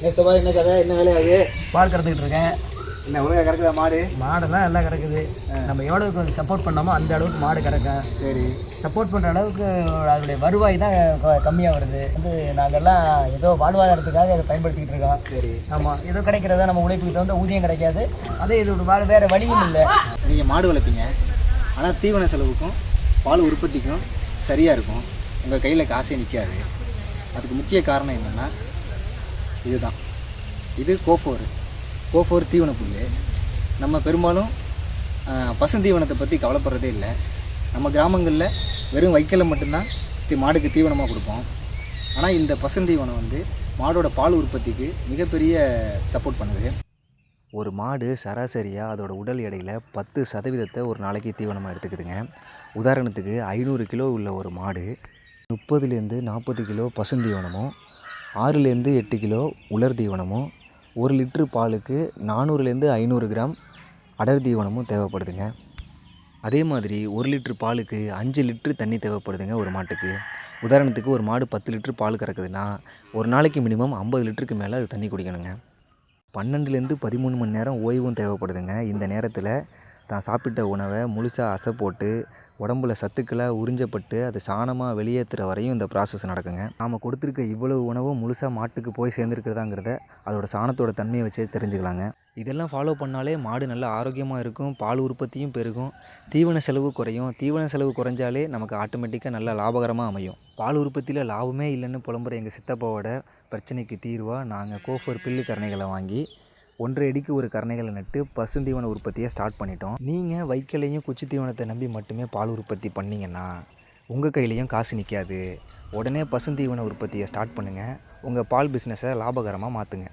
நேற்று மாதிரி என்ன கதை, என்ன வேலையாகுது? பால் கறந்துக்கிட்டு இருக்கேன். என்ன ஒழுங்காக கறக்குதா மாடு? மாடெல்லாம் எல்லாம் கிடக்குது. நம்ம எவ்வளோவுக்கு வந்து சப்போர்ட் பண்ணோமோ அந்த அளவுக்கு மாடு கிடக்கும். சரி, சப்போர்ட் பண்ணுற அளவுக்கு அதனுடைய வருவாய் தான் கம்மியாக வருது. வந்து நாங்கள்லாம் ஏதோ வாழ்வாதாரத்துக்காக அதை பயன்படுத்திக்கிட்டு இருக்கோம். சரி. ஆமாம், ஏதோ கிடைக்கிறத நம்ம உழைப்புக்கு தகுந்த ஊதியம் கிடைக்காது. அதே இது ஒரு வேறு வழியும் இல்லை. நீங்கள் மாடு வளர்ப்பீங்க, ஆனால் தீவன செலவுக்கும் பால் உற்பத்திக்கும் சரியாக இருக்கும். உங்கள் கையில் காசே நிற்காது. அதுக்கு முக்கிய காரணம் என்னென்னா இதுதான். இது கோஃபோர் தீவன புல். நம்ம பெரும்பாலும் பசுந்தீவனத்தை பற்றி கவலைப்படுறதே இல்லை. நம்ம கிராமங்களில் வெறும் வைக்கலை மட்டும்தான் மாடுக்கு தீவனமாக கொடுப்போம். ஆனால் இந்த பசுந்தீவனம் வந்து மாடோட பால் உற்பத்திக்கு மிகப்பெரிய சப்போர்ட் பண்ணுது. ஒரு மாடு சராசரியாக அதோட உடல் எடையில் 10% ஒரு நாளைக்கு தீவனமாக எடுத்துக்குதுங்க. உதாரணத்துக்கு 500 கிலோ உள்ள ஒரு மாடு 30 - 40 கிலோ பசுந்தீவனமும் 6 - 8 கிலோ உலர் தீவனமும் 1 லிட்டரு பாலுக்கு 400 - 500 கிராம் அடர் தீவனமும் தேவைப்படுதுங்க. அதே மாதிரி 1 லிட்டரு பாலுக்கு 5 லிட்டரு தண்ணி தேவைப்படுதுங்க ஒரு மாட்டுக்கு. உதாரணத்துக்கு ஒரு மாடு 10 லிட்டரு பால் கறக்குதுன்னா ஒரு நாளைக்கு மினிமம் 50 லிட்டருக்கு மேலே அது தண்ணி குடிக்கணுங்க. 12 - 13 மணி நேரம் ஓய்வும் தேவைப்படுதுங்க. இந்த நேரத்தில் தான் சாப்பிட்ட உணவை முழுசாக அசை போட்டு உடம்புல சத்துக்களை உறிஞ்சப்பட்டு அது சாணமாக வெளியேற்றுற வரையும் இந்த ப்ராசஸ் நடக்குங்க. நாம் கொடுத்துருக்க இவ்வளவு உணவும் முழுசாக மாட்டுக்கு போய் சேர்ந்துருக்கிறதாங்கிறத அதோட சாணத்தோட தன்மையை வச்சே தெரிஞ்சுக்கலாங்க. இதெல்லாம் ஃபாலோ பண்ணாலே மாடு நல்லா ஆரோக்கியமாக இருக்கும், பால் உற்பத்தியும் பெருகும், தீவன செலவு குறையும். தீவன செலவு குறைஞ்சாலே நமக்கு ஆட்டோமேட்டிக்காக நல்லா லாபகரமாக அமையும். பால் உற்பத்தியில் லாபமே இல்லைன்னு புலம்புற எங்கள் சித்தப்பாவோட பிரச்சனைக்கு தீர்வாக நாங்கள் கோஃபோர் பில்லு கரணைகளை வாங்கி 1.5 அடிக்கு ஒரு கரணைகளை நட்டு பசுந்தீவன உற்பத்தியை ஸ்டார்ட் பண்ணிட்டோம். நீங்கள் வைக்கலையும் குச்சி தீவனத்தை நம்பி மட்டுமே பால் உற்பத்தி பண்ணிங்கன்னா உங்கள் கையிலையும் காசு நிற்காது. உடனே பசுந்தீவன உற்பத்தியை ஸ்டார்ட் பண்ணுங்கள். உங்கள் பால் பிஸ்னஸை லாபகரமாக மாற்றுங்க.